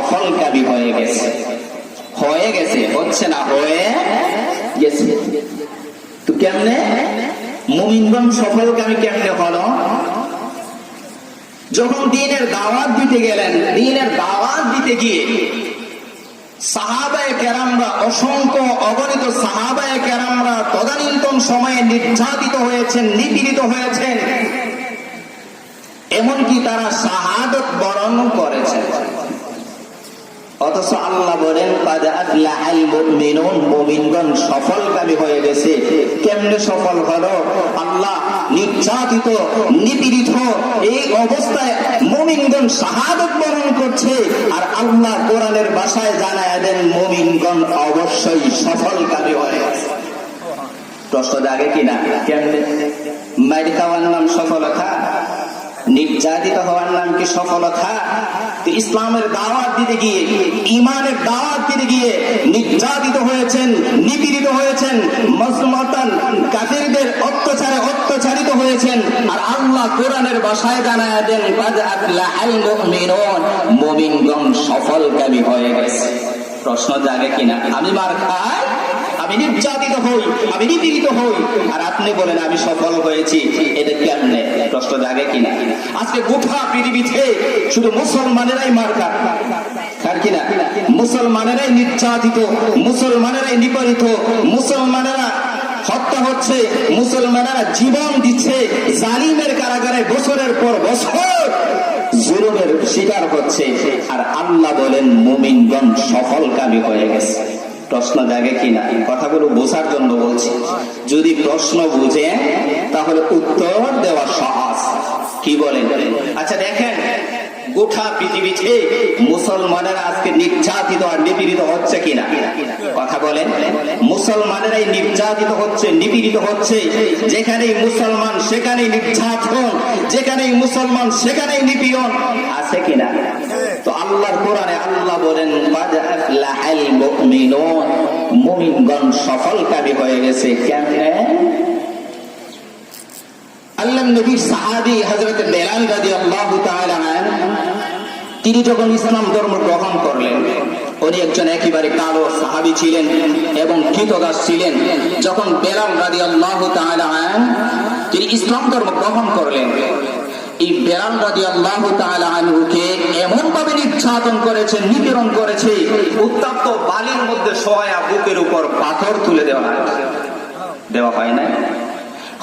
সফলকামী হয়ে গেছে, হচ্ছে না, হয়ে গেছে। তো কেমনে মুমিনগণ সফলকামী কেমনে হলো? যখন দ্বীনের দাওয়াত দিতে গেলেন, দ্বীনের দাওয়াত দিতে গিয়ে সাহাবায়ে কেরামরা, অসংখ্য অগণিত সাহাবায়ে কেরামরা তদানীন্তন সময়ে নির্যাতিত হয়েছেন, নিপীড়িত হয়েছেন, এমনকি তারা শাহাদত বরণ করেছেন। অথচ আল্লাহ বলেন ক্বাদ আফলাহাল মুমিনুন, মুমিনগণ সফলকামী হয়ে গেছে। কেমনে সফল হলো? আল্লাহ নির্যাতিত, নিপীড়িত এই অবস্থায় মুমিনগণ শাহাদত বরণ করছে, আর আল্লাহ কোরআনের ভাষায় জানায় দেন মুমিনগণ অবশ্যই সফলকামী হয়ে গেছে। প্রশ্ন জাগে কিনা? কেমনে? মাইর খাওয়ার নাম সফলতা? নির্যাতিত হওয়ার নাম কি সফলতা? ইসলামের দাওয়াত দিতে গিয়ে, ইমানের দাওয়াত দিতে গিয়ে নির্যাতিত হয়েছেন, নিপীড়িত হয়েছেন, মুসলমান কাফিরদের অত্যাচারে অত্যাচারিত হয়েছেন, আর আল্লাহ কোরআনের ভাষায় জানায় দেন ক্বাদ আফলাহাল মুমিনুন, মুমিনগণ সফলকামী হয়ে গেছে। প্রশ্ন জাগে কিনা? আমি মার খাই, আমি নির্যাতিত হই, আমি নিপীড়িত হই, আর আপনি বলেন আমি সফল হয়েছি, এটা কেমনে? প্রশ্ন জাগে কিনা? আজকে গোটা পৃথিবীতে শুধু মুসলমানেরাই মার খায় কিনা? মুসলমানেরাই নির্যাতিত, মুসলমানেরাই নিপীড়িত, মুসলমানেরা হত্যা হচ্ছে, মুসলমানেরা জীবন দিচ্ছে, জালিমের কারাগারে বছরের পর বছর জুলুমের শিকার হচ্ছে, আর আল্লাহ বলেন মুমিনগণ সফলকামী হয়ে গেছে। প্রশ্ন জাগে কিনা? কথাগুলো বোঝার জন্য বলছি। যদি প্রশ্ন বুঝে তাহলে উত্তর দেওয়া সহজ। কি বলেন? আচ্ছা দেখেন, গোটা পৃথিবীতে মুসলমানেরা আজকে নির্যাতিত আর নিপীড়িত হচ্ছে কিনা? কথা বলেন। মুসলমানেরাই নির্যাতিত হচ্ছে, নিপীড়িত হচ্ছে। যেখানেই মুসলমান সেখানেই নির্যাতন, যেখানেই মুসলমান সেখানেই নিপীড়ন, আছে কিনা? তো আল্লাহর কোরআনে আল্লাহ বলেন ক্বাদ আফলাহাল মুমিনুন, মুমিনগণ সফলকামী হয়ে গেছে। কেমনে? আল্লাহর নবীর সাহাবী হযরত বেলাল রাদিয়াল্লাহু তাআলা আনহু, তিনি যখন ইসলাম ধর্ম গ্রহণ করলেন, উনি একজন একেবারে কালো সাহাবী ছিলেন এবং কৃতদাস ছিলেন। যখন বেলাল রাদিয়াল্লাহু তাআলা আনহু তিনি ইসলাম ধর্ম গ্রহণ করলেন, এই বেলাল রাদিয়াল্লাহু তাআলা আনহুকে এমন ভাবে নির্যাতন করেছে, নিপীড়ন করেছে, উত্তপ্ত বালির মধ্যে শোয়া বুকের উপর পাথর তুলে দেওয়া হয় না।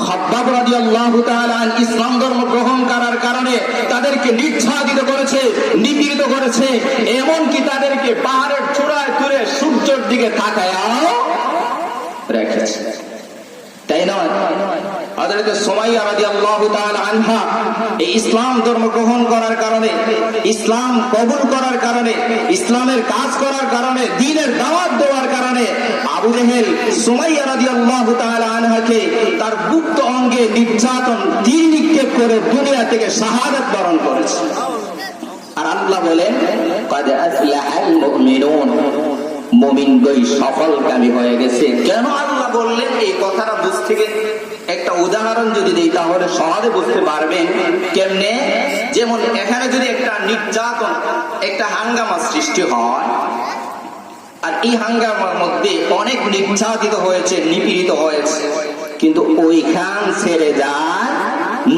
খাব্বাব রাদিয়াল্লাহু তাআলা আনহু ইসলাম ধর্ম গ্রহণ করার কারণে তাদেরকে নির্যাতিত করেছে, নিপীড়িত করেছে, এমনকি তাদেরকে পাহাড়ের চূড়ায় তুলে সূর্যের দিকে তাকায়াও রেখেছে। তাই নয়, হযরত সুমাইয়া রাদিয়াল্লাহু তাআলা আনহা এই ইসলাম ধর্ম গ্রহণ করার কারণে, ইসলাম কবুল করার কারণে, ইসলামের কাজ করার কারণে, দ্বীনের দাওয়াত দেওয়ার কারণে আবু জেহেল সুমাইয়া রাদিয়াল্লাহু তাআলা আনহাকে তার গুপ্ত অঙ্গে নির্যাতন, তীর নিক্ষেপ করে দুনিয়া থেকে শাহাদাত বরণ করেছে। আর আল্লাহ বলেন ক্বাদ আফলাহাল মুমিনুন, মুমিনগণ সফলকামী হয়ে গেছে। কেন আল্লাহ বললেন এই কথাটা? বুঝতে গেলে একটা উদাহরণ যদি দেই তাহলে সহজে বুঝতে পারবেন। কেমনে? যেমন এখানে যদি একটা নির্যাতন, একটা হাঙ্গামা সৃষ্টি হয়, আর এই হাঙ্গামার মধ্যে অনেক নির্যাতিত হয়েছে, নিপীড়িত হয়েছে, কিন্তু ওইখান ছেড়ে যায়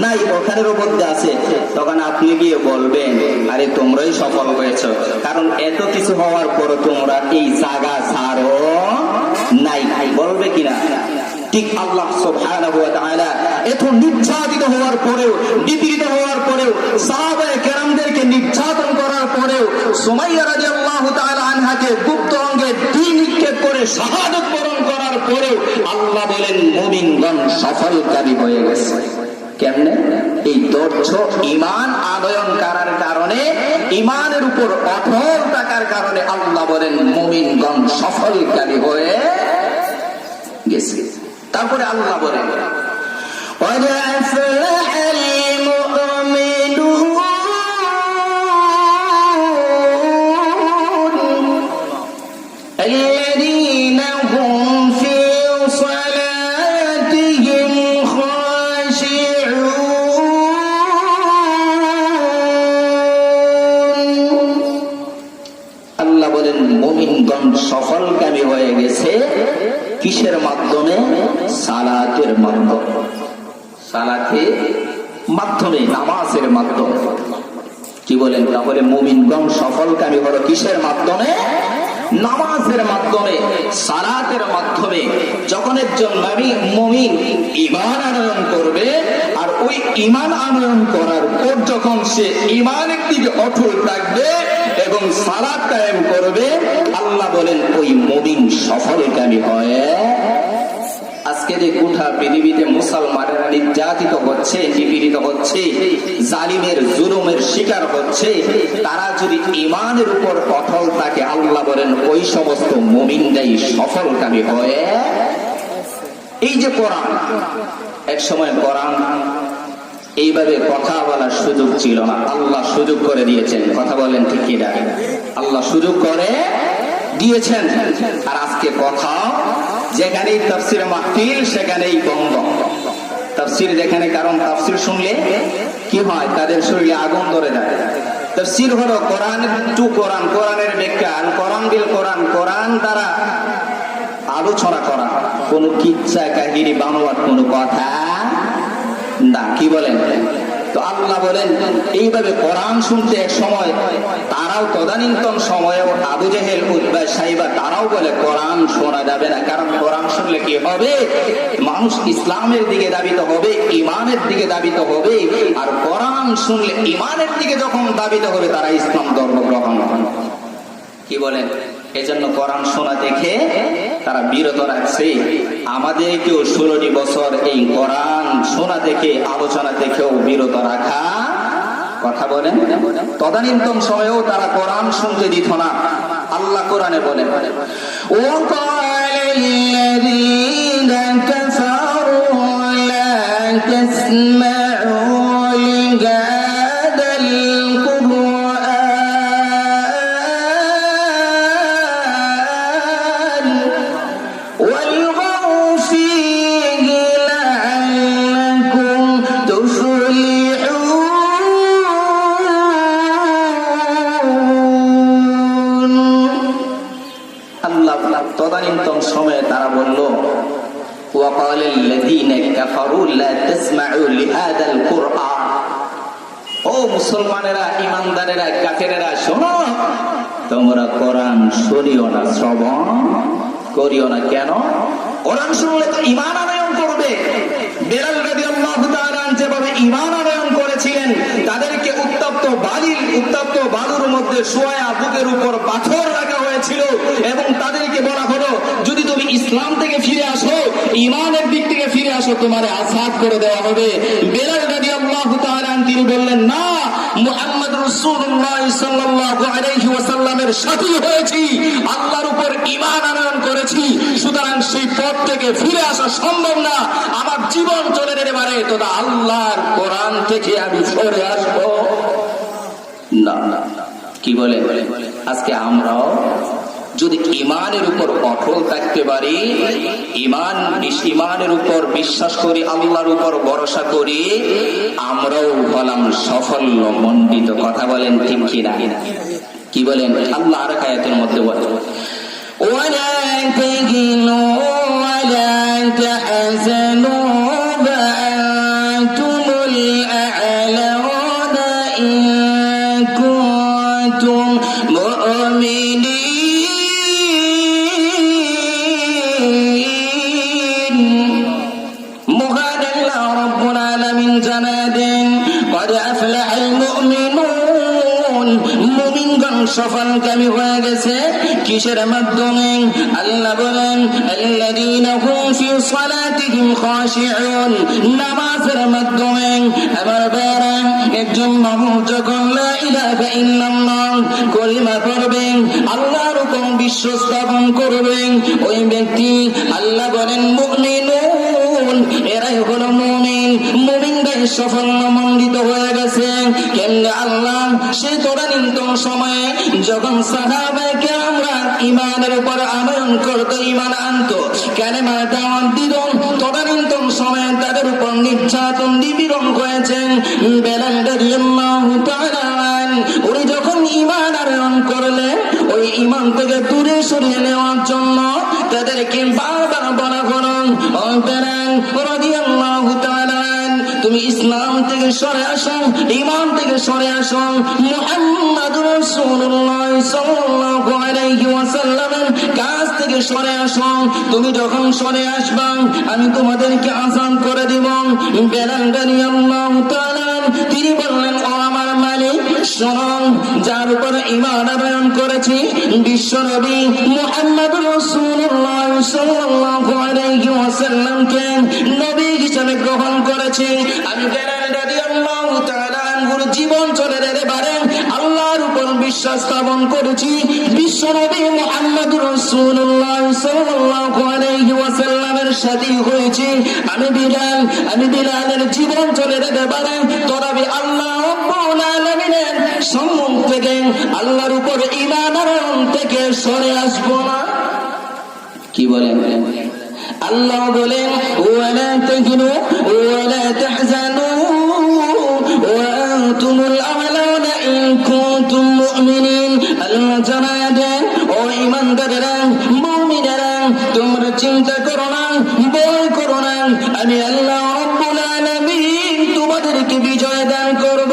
নাই, ওখানের মধ্যে আছে, তখন আপনি গিয়ে বলবেন আরে তোমরাই সফল হয়েছ, কারণ এত কিছু হওয়ার পর তোমরা এই জায়গা ছাড়ো নাই, বলবে কিনা? ঠিক আল্লাহ সুবহানাহু ওয়া তাআলা এত নির্যাতিত হওয়ার পরেও, নিপীড়িত হওয়ার পরেও, সাহাবায়ে কেরামদেরকে নির্যাতন করার পরেও, সুমাইয়া রাদিয়াল্লাহু তাআলা আনহাকে গুপ্ত অঙ্গে তীর নিক্ষেপ করে শাহাদাত বরণ করার পরেও আল্লাহ বলেন মুমিনগণ সফলকারী হয়ে গেছে। কেমনে? এই ধৈর্য, ঈমান আনয়ন করার কারণে, ঈমানের উপর অটল থাকার কারণে আল্লাহ বলেন মুমিনগণ সফলকারী হয়ে গেছে। তারপরে আল্লাহ বলেন ক্বাদ আফলাহাল মুমিনুন আল্লাযীনা হুম ফি সালাতিহিম খাশিউন। বলেন মুমিনগণ সফলকামী হয়ে গেছে কিসের মাধ্যমে? সালাতের মাধ্যমে। সালাতের মাধ্যমে, নামাজের মাধ্যমে। কি বলেন? তাহলে মুমিনগণ সফলকামী হলো কিসের মাধ্যমে? নামাজের মাধ্যমে, সালাতের মাধ্যমে। যখন একজন মুমিন ঈমান আনয়ন করবে, আর ওই ঈমান আনয়ন করার পর যখন সে ঈমানের দিকে অটল থাকবে এবং সালাত কায়েম করবে, আল্লাহ বলেন ওই মুমিন সফলকামী হয়। আজকে যে গোটা পৃথিবীতে মুসলমানেরা নির্যাতিত হচ্ছে, নিপীড়িত হচ্ছে, জালিমের জুলুমের শিকার হচ্ছে, তারা যদি ঈমানের উপর অটল থাকে, আল্লাহ বলেন ওই সমস্ত মুমিনরাই সফলকামী হয়। এই যে কোরআন, এক সময় কোরআন এইভাবে কথা বলার সুযোগ ছিল না, আল্লাহ সুযোগ করে দিয়েছেন। কথা বলেন ঠিক কিনা? আল্লাহ সুযোগ করে দিয়েছেন। আর আজকে কথা যেখানেই তাফসীর মাহফিল সেখানেই বন্ধ। তাফসীর যেখানে, কারণ তাফসীর শুনলে কি হয়? তাদের শরীরে আগুন ধরে যায়। তাফসীর হলো কোরআন টু কোরআন, কোরআনের ব্যাখ্যা। আর কোরআন বিল কোরআন, কোরআন দ্বারা আলোচনা করা, কোন কিচ্ছা কাহিনী বানোয়ার কোন কথা না। কি বলেন? তো আল্লাহ বলেন এইভাবে কোরআন শুনতে এক সময় তারাও, তদানীন্তন সময়ে আবু জেহেল, উতবা, সাইবা, তারাও বলে কোরআন শোনা যাবে না। কারণ কোরআন শুনলে কি হবে? মানুষ ইসলামের দিকে দাবিত হবে, ঈমানের দিকে দাবিত হবে। আর কোরআন শুনলে ঈমানের দিকে যখন দাবিত হবে, তারা ইসলাম ধর্ম গ্রহণ করে। কি বলেন? এজন্য কোরআন শোনা দেখে তারা বিরত রাখছে। আমাদেরকেও 16টি বছর এই কোরআন শোনা দেখে, আলোচনা দেখেও বিরত রাখা। কথা বলেন? তদানীন্তন সময়েও তারা কোরআন শুনতে দিত না। আল্লাহ কোরআনে বলেন, ও কাল্লাযীনা কাফারু লা তাসমাউ লিহাদাল কুরআন ওয়ালগাউ ফীহি লাআল্লাকুম তুফলিহুন। আল্লাহ তদানীন্তন সময়ে তারা বলল, وقال الذين كفروا لا تسمعوا لهذا القرآن। ও মুসলমানেরা, ইমানদারেরা, কাফেরেরা, শোনো, তোমরা কোরআন শুনিও না, শ্রবণ করিও না। কেন? কোরআন শুনলে তো ঈমান আনয়ন করবে। বেলাল রাদিয়াল্লাহু তাআলা যেভাবে ঈমান আনয়ন করেছিলেন, তাদেরকে উত্তপ্ত বালুর মধ্যে শোয়া, বুকের উপর পাথর রাখা হয়েছিল এবং তাদেরকে বলা হলো, যদি তুমি ইসলাম থেকে ফিরে আসো, ঈমানের দিক থেকে ফিরে আসো, তোমার আযাদ করে দেওয়া হবে। বেলাল রাদিয়াল্লাহু তাআলা তিনি বললেন, না, মুহাম্মদ রাসূলুল্লাহ সাল্লাল্লাহু আলাইহি ওয়াসাল্লামের সাথী হয়েছি, আল্লাহর উপর ঈমান আনয়ন করেছি, সুতরাং সেই পথ থেকে ফিরে আসা সম্ভব না। আমার জীবন চলে যেতে পারে, তবে আল্লাহর কোরআন থেকে আমি সরে আসবো না। কি বলে? আজকে আমরাও যদি ঈমানের উপর অটল থাকতে পারি, ঈমানের উপর বিশ্বাস করি, আল্লাহর উপর ভরসা করি, আমরাও হলাম সাফল্য মণ্ডিত। কথা বলেন ঠিক কিনা? কি বলেন? আল্লাহ আর আয়াতের মধ্যে বলেন, ওয়ালা তাহিনু ওয়ালা তাহজানু ওয়া আনতুমুল আ'লাউনা ইন কুনতুম মুমিনিন। মহান আল্লাহ রাব্বুল আলামিন জানায় দেন, ক্বাদ আফলাহাল মুমিনুন, মুমিনগণ সফলকামী হয়ে গেছে। কিসের মাধ্যমে? আল্লাহ বলেন, আল্লাযীনা হুম ফি সালাতিহিম খাশিউন, নামাজের মাধ্যমে। আমার ভাইরা, একজন মানুষ যখন লা ইলাহা ইল্লাল্লাহ কলিমা পড়বে, আল্লাহর উপর বিশ্বাস স্থাপন করবে, ওই ব্যক্তি, আল্লাহ বলেন, মুমিনুন, এরাই হলো মুমিন। মুমিনরাই সাফল্যমণ্ডিত হয়ে গেছে। কেননা আল্লাহ সেই তদানীন্তন সময়ে যখন সাহাবায়ে কেরামরা ঈমানের উপর আনয়ন করত, ঈমান আনত, কালেমা দাওয়াত দিত, তদানীন্তন সময়ে তাদের উপর নির্যাতন নিপীড়ন করেছেন। বেলাল রাদিয়াল্লাহু তাআলা উনি যখন ঈমান আনয়ন করলেন, ওই ওই ঈমান থেকে দূরে সরিয়ে নেওয়ার জন্য তাদেরকে বারবার বলা করুন, ও বেলাল রাদিয়াল্লাহু তাআলা তুমি ইসলাম থেকে সরে আসো, ঈমান থেকে সরে আসো, মুহাম্মাদুর রাসূলুল্লাহ সাল্লাল্লাহু আলাইহি ওয়াসাল্লামের কাছ থেকে সরে আসো। তুমি যখন সরে আসবা আমি তোমাদেরকে আযান করে দিব। বেলাল রাদিয়াল্লাহু তাআলা তিনি বললেন, ও আমার মালিক শোনো, যার উপর ঈমান আনয়ন করেছি বিশ্বনবী মুহাম্মাদুর রাসূলুল্লাহ সাল্লাল্লাহু আলাইহি ওয়াসাল্লামকে নবী হিসেবে গ্রহণ করেছি, আমি বেলাল রাদিয়াল্লাহু তাআলা আনহুর জীবন চলে এবারে আল্লাহর উপর বিশ্বাস স্থাপন করেছি, বিশ্বনবী মুহাম্মাদুর রাসূলুল্লাহ সাল্লাল্লাহু আলাইহি ওয়াসাল্লামের সাথে হয়েছি। আমি বিলালের জীবন চলে এবারে তরাবি আল্লাহ রাব্বুল আলামিনের সম্মুখ থেকে আল্লাহর উপর ঈমান আনয়ন থেকে সরে আসবো না। কি বলেন? আল্লাহ বলেন, ওয়ালা তাহিনু ওয়ালা তাহজানু ওয়া আনতুমুল আ'লাউনা ইন কুনতুম মুমিনিন। আল্লাহ জানালেন, ও ঈমানদারেরা, মুমিনেরা, তোমরা চিন্তা করো না, ভয় করো না, আমি আল্লাহ রাব্বুল আলামিন তোমাদেরকে বিজয় দান করব।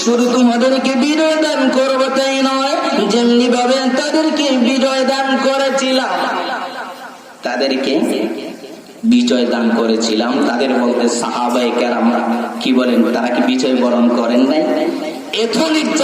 শুধু তোমাদেরকে বিজয় দান করব তাই নয়, যেমনি ভাবে তাদেরকে বিজয় দান করেছিলাম, তাদেরকে বিজয় দান করেছিলাম। তাদের বলতে সাহাবায়ে কেরামরা কি বলেন, তারা কি বিজয় বরণ করেন নাই? এথনিক